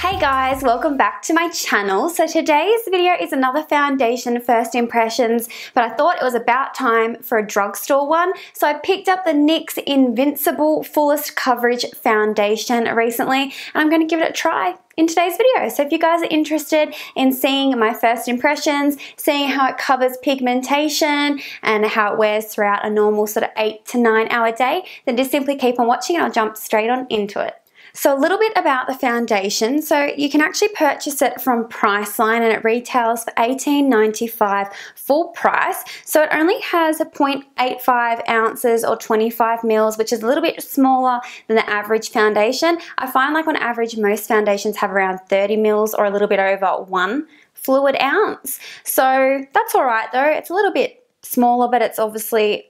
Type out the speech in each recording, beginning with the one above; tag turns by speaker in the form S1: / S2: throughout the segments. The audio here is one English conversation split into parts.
S1: Hey guys, welcome back to my channel. So today's video is another foundation first impressions, but I thought it was about time for a drugstore one. So I picked up the NYX Invincible Fullest Coverage Foundation recently, and I'm going to give it a try in today's video. So if you guys are interested in seeing my first impressions, seeing how it covers pigmentation and how it wears throughout a normal sort of 8 to 9 hour day, then just simply keep on watching and I'll jump straight on into it. So a little bit about the foundation. So you can actually purchase it from Priceline and it retails for $18.95 full price. So it only has 0.85 ounces or 25 mils, which is a little bit smaller than the average foundation. I find like on average most foundations have around 30 mils or a little bit over 1 fluid ounce. So that's all right though. It's a little bit smaller, but it's obviously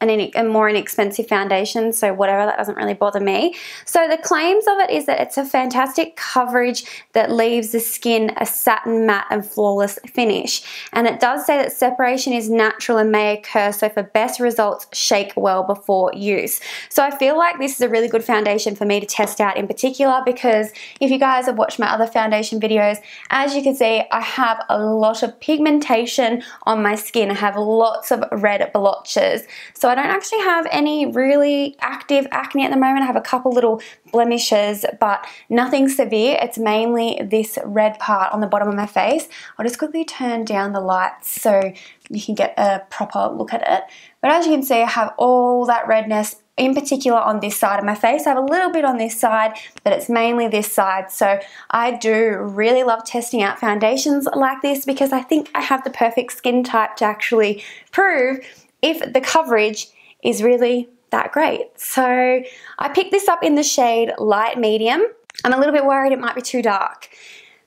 S1: a more inexpensive foundation, so whatever, that doesn't really bother me. So the claims of it is that it's a fantastic coverage that leaves the skin a satin matte and flawless finish, and it does say that separation is natural and may occur, so for best results shake well before use. So I feel like this is a really good foundation for me to test out in particular, because if you guys have watched my other foundation videos, as you can see I have a lot of pigmentation on my skin. I have lots of red blotches. So I don't actually have any really active acne at the moment. I have a couple little blemishes, but nothing severe. It's mainly this red part on the bottom of my face. I'll just quickly turn down the lights so you can get a proper look at it. But as you can see, I have all that redness, in particular on this side of my face. I have a little bit on this side, but it's mainly this side. So I do really love testing out foundations like this because I think I have the perfect skin type to actually prove if the coverage is really that great. So I picked this up in the shade light medium. I'm a little bit worried it might be too dark.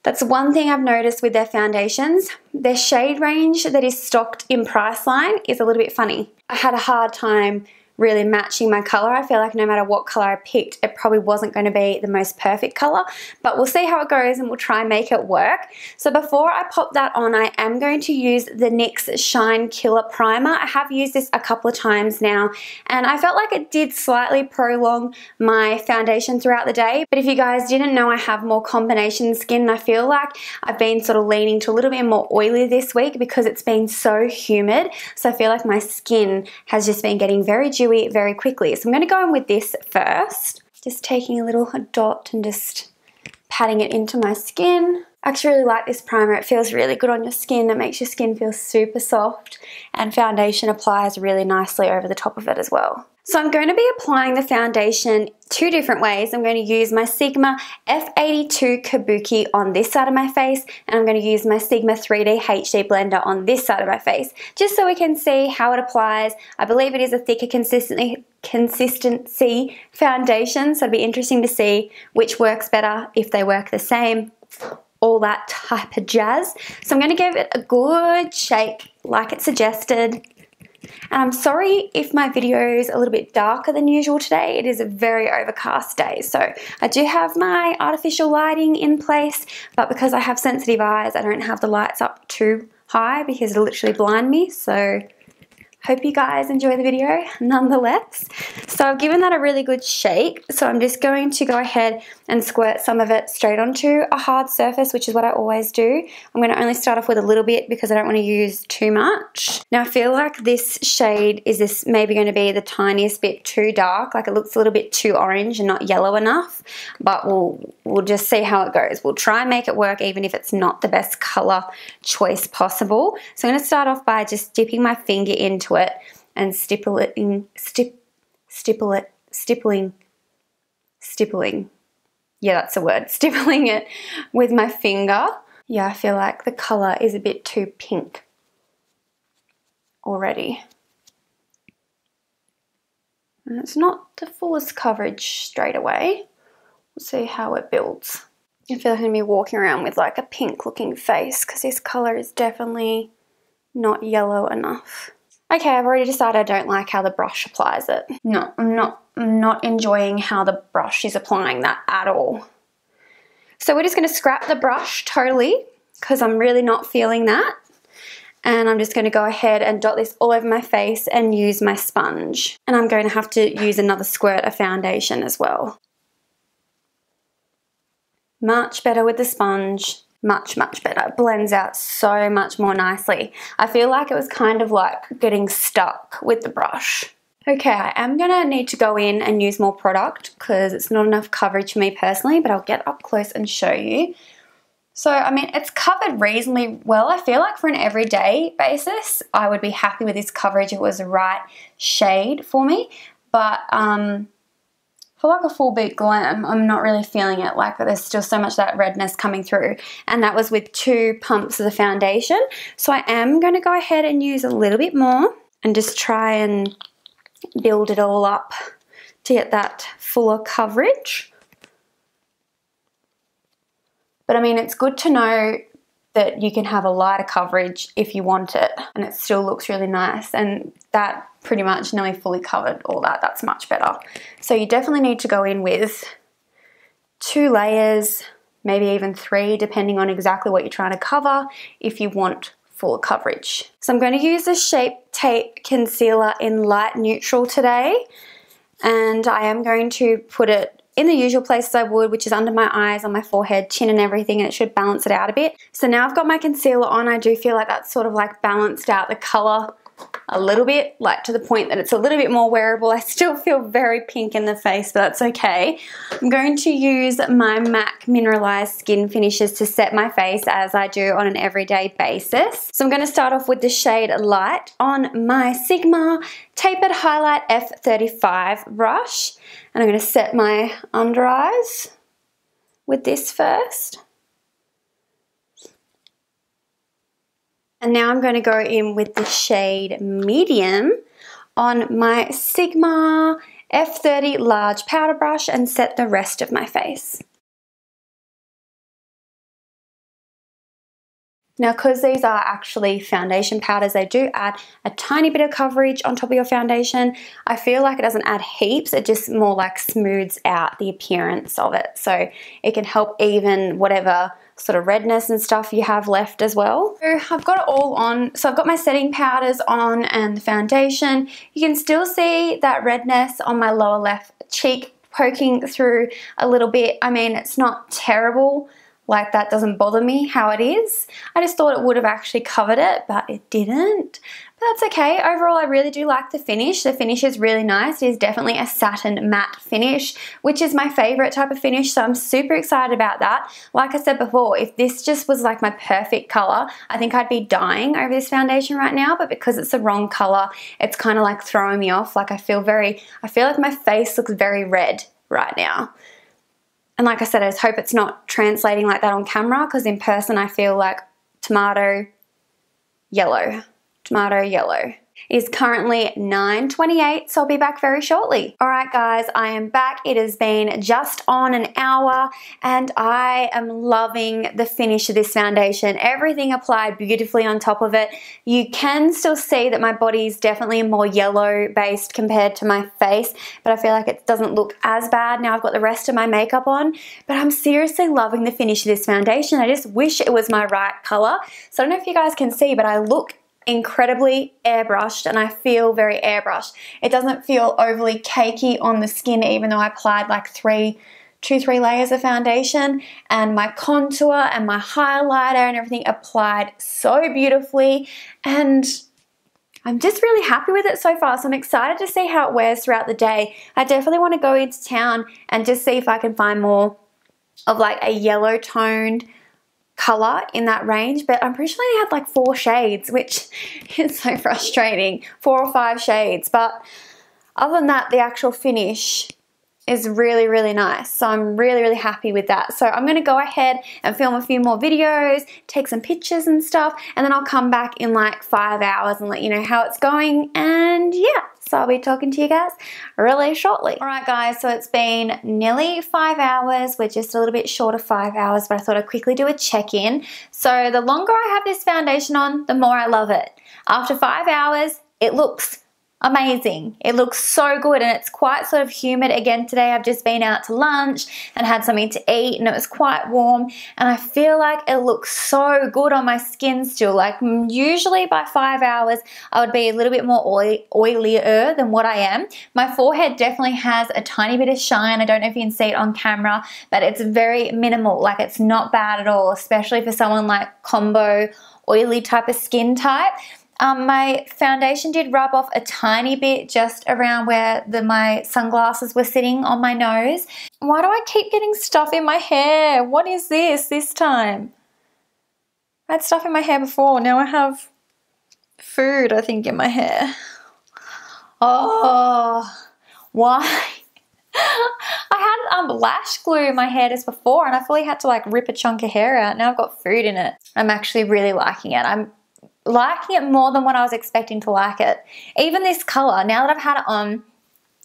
S1: That's one thing I've noticed with their foundations. Their shade range that is stocked in Priceline is a little bit funny. I had a hard time really matching my color. I feel like no matter what color I picked, it probably wasn't going to be the most perfect color, but we'll see how it goes and we'll try and make it work. So before I pop that on, I am going to use the NYX Shine Killer Primer. I have used this a couple of times now, and I felt like it did slightly prolong my foundation throughout the day. But if you guys didn't know, I have more combination skin, and I feel like I've been sort of leaning to a little bit more oily this week because it's been so humid. So I feel like my skin has just been getting very dewy very quickly. So I'm going to go in with this first. Just taking a little dot and just patting it into my skin. I actually really like this primer. It feels really good on your skin. It makes your skin feel super soft, and foundation applies really nicely over the top of it as well. So I'm going to be applying the foundation two different ways. I'm going to use my Sigma F82 Kabuki on this side of my face, and I'm going to use my Sigma 3D HD Blender on this side of my face, just so we can see how it applies. I believe it is a thicker consistency foundation, so it'll be interesting to see which works better, if they work the same, all that type of jazz. So I'm going to give it a good shake like it suggested. And I'm sorry if my video is a little bit darker than usual today. It is a very overcast day, so I do have my artificial lighting in place, but because I have sensitive eyes, I don't have the lights up too high because it'll literally blind me. So hope you guys enjoy the video nonetheless. So I've given that a really good shake. So I'm just going to go ahead and squirt some of it straight onto a hard surface, which is what I always do. I'm going to only start off with a little bit because I don't want to use too much. Now I feel like this shade is maybe going to be the tiniest bit too dark. Like it looks a little bit too orange and not yellow enough, but we'll just see how it goes. We'll try and make it work even if it's not the best color choice possible. So I'm going to start off by just dipping my finger into it and stippling. Yeah, that's the word. Stippling it with my finger. Yeah, I feel like the color is a bit too pink already. And it's not the fullest coverage straight away. We'll see how it builds. I feel like I'm going to be walking around with like a pink looking face because this color is definitely not yellow enough. Okay, I've already decided I don't like how the brush applies it. No, I'm not enjoying how the brush is applying that at all. So we're just going to scrap the brush totally because I'm really not feeling that. And I'm just going to go ahead and dot this all over my face and use my sponge. And I'm going to have to use another squirt of foundation as well. Much better with the sponge. Much, much better. It blends out so much more nicely. I feel like it was kind of like getting stuck with the brush. Okay, I am gonna need to go in and use more product because it's not enough coverage for me personally, but I'll get up close and show you. So, I mean, it's covered reasonably well. I feel like for an everyday basis, I would be happy with this coverage if it was the right shade for me. But for like a full beat glam, I'm not really feeling it. Like there's still so much of that redness coming through. And that was with 2 pumps of the foundation. So I am going to go ahead and use a little bit more and just try and build it all up to get that fuller coverage. But I mean, it's good to know that you can have a lighter coverage if you want it and it still looks really nice, and that pretty much nearly fully covered all that. That's much better. So you definitely need to go in with 2 layers, maybe even 3, depending on exactly what you're trying to cover if you want full coverage. So I'm going to use the Shape Tape Concealer in Light Neutral today, and I am going to put it in the usual places I would, which is under my eyes, on my forehead, chin and everything, and it should balance it out a bit. So now I've got my concealer on, I do feel like that's sort of like balanced out the colour a little bit, like to the point that it's a little bit more wearable. I still feel very pink in the face, but that's okay. I'm going to use my MAC Mineralize Skin Finishes to set my face as I do on an everyday basis. So I'm going to start off with the shade Light on my Sigma Tapered Highlight F35 brush. And I'm going to set my under eyes with this first. And now I'm going to go in with the shade Medium on my Sigma F30 Large Powder Brush and set the rest of my face. Now, because these are actually foundation powders, they do add a tiny bit of coverage on top of your foundation. I feel like it doesn't add heaps, it just more like smooths out the appearance of it. So it can help even whatever sort of redness and stuff you have left as well. So I've got it all on. So I've got my setting powders on and the foundation. You can still see that redness on my lower left cheek poking through a little bit. I mean, it's not terrible. Like, that doesn't bother me how it is. I just thought it would have actually covered it, but it didn't. But that's okay. Overall, I really do like the finish. The finish is really nice. It is definitely a satin matte finish, which is my favorite type of finish, so I'm super excited about that. Like I said before, if this just was like my perfect color, I think I'd be dying over this foundation right now, but because it's the wrong color, it's kind of like throwing me off. Like, I feel like my face looks very red right now. And like I said, I just hope it's not translating like that on camera, because in person I feel like tomato yellow. Tomato yellow. It is currently 9:28, so I'll be back very shortly. Alright guys, I am back. It has been just on an hour and I am loving the finish of this foundation. Everything applied beautifully on top of it. You can still see that my body is definitely more yellow based compared to my face, but I feel like it doesn't look as bad now I've got the rest of my makeup on. But I'm seriously loving the finish of this foundation. I just wish it was my right color. So I don't know if you guys can see, but I look incredibly airbrushed and I feel very airbrushed. It doesn't feel overly cakey on the skin, even though I applied like 3 layers of foundation, and my contour and my highlighter and everything applied so beautifully, and I'm just really happy with it so far. So I'm excited to see how it wears throughout the day. I definitely want to go into town and just see if I can find more of like a yellow toned color in that range, but I'm pretty sure they had like 4 shades, which is so frustrating. 4 or 5 shades, but other than that, the actual finish is really, really nice. So I'm really, really happy with that. So I'm going to go ahead and film a few more videos, take some pictures and stuff, and then I'll come back in like 5 hours and let you know how it's going. And yeah, so I'll be talking to you guys really shortly. Alright guys, so it's been nearly 5 hours. We're just a little bit short of 5 hours, but I thought I'd quickly do a check-in. So the longer I have this foundation on, the more I love it. After 5 hours, it looks amazing. It looks so good, and it's quite sort of humid again today. I've just been out to lunch and had something to eat, and it was quite warm, and I feel like it looks so good on my skin still. Like usually by 5 hours I would be a little bit more oilier than what I am. My forehead definitely has a tiny bit of shine. I don't know if you can see it on camera, but it's very minimal. Like it's not bad at all, especially for someone like combo oily type of skin type. My foundation did rub off a tiny bit just around where my sunglasses were sitting on my nose. Why do I keep getting stuff in my hair? What is this time? I had stuff in my hair before. Now I have food, I think, in my hair. Oh, why? I had lash glue in my hair just before, and I fully had to like rip a chunk of hair out. Now I've got food in it. I'm actually really liking it. I'm liking it more than what I was expecting to like it. Even this color, now that I've had it on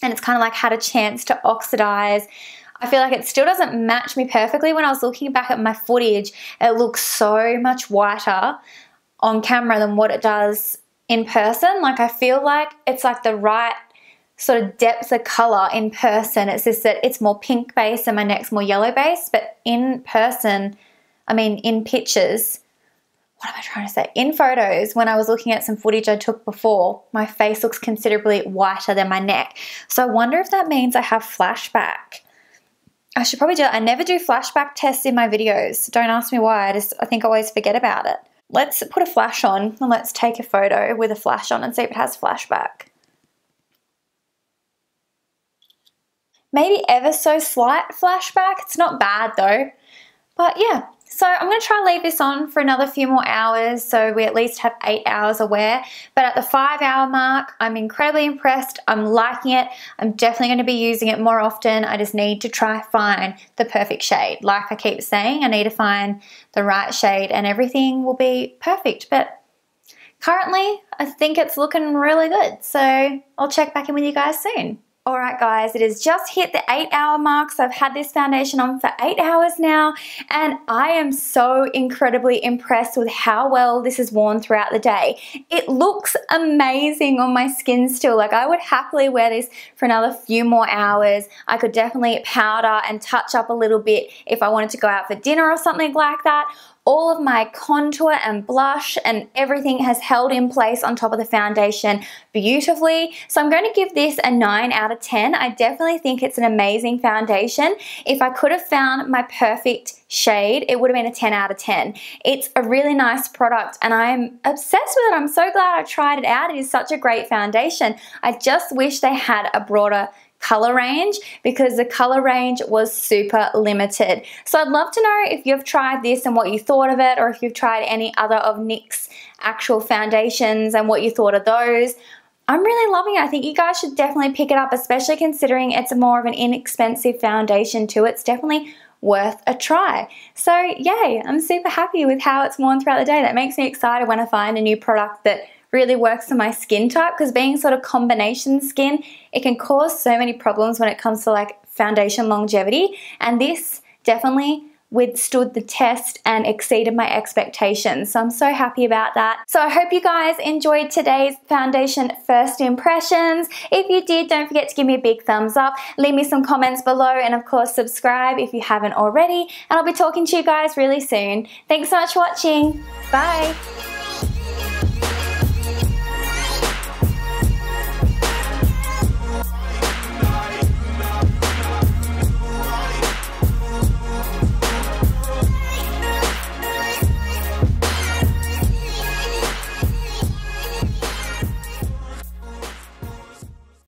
S1: and it's kind of like had a chance to oxidize, I feel like it still doesn't match me perfectly. When I was looking back at my footage, it looks so much whiter on camera than what it does in person. Like I feel like it's like the right sort of depth of color in person. It's just that it's more pink base and my neck's more yellow base, but in person, I mean in pictures, what am I trying to say? In photos, when I was looking at some footage I took before, my face looks considerably whiter than my neck. So I wonder if that means I have flashback. I should probably do it. I never do flashback tests in my videos. Don't ask me why. I think I always forget about it. Let's put a flash on and let's take a photo with a flash on and see if it has flashback. Maybe ever so slight flashback. It's not bad though. But yeah. So I'm going to try and leave this on for another few more hours, so we at least have 8 hours of wear. But at the 5 hour mark, I'm incredibly impressed. I'm liking it. I'm definitely going to be using it more often. I just need to try find the perfect shade. Like I keep saying, I need to find the right shade and everything will be perfect. But currently, I think it's looking really good. So I'll check back in with you guys soon. Alright guys, it has just hit the 8 hour mark, so I've had this foundation on for 8 hours now, and I am so incredibly impressed with how well this is worn throughout the day. It looks amazing on my skin still. Like I would happily wear this for another few more hours. I could definitely powder and touch up a little bit if I wanted to go out for dinner or something like that. All of my contour and blush and everything has held in place on top of the foundation beautifully. So I'm going to give this a 9 out of 10. I definitely think it's an amazing foundation. If I could have found my perfect shade, it would have been a 10 out of 10. It's a really nice product and I'm obsessed with it. I'm so glad I tried it out. It is such a great foundation. I just wish they had a broader color range because the color range was super limited. So I'd love to know if you've tried this and what you thought of it, or if you've tried any other of NYX actual foundations and what you thought of those. I'm really loving it. I think you guys should definitely pick it up, especially considering it's more of an inexpensive foundation too. It's definitely worth a try. So yay, I'm super happy with how it's worn throughout the day. That makes me excited when I find a new product that really works for my skin type, because being sort of combination skin, it can cause so many problems when it comes to like foundation longevity, and this definitely withstood the test and exceeded my expectations. So I'm so happy about that. So I hope you guys enjoyed today's foundation first impressions. If you did, don't forget to give me a big thumbs up, leave me some comments below, and of course subscribe if you haven't already, and I'll be talking to you guys really soon. Thanks so much for watching. Bye.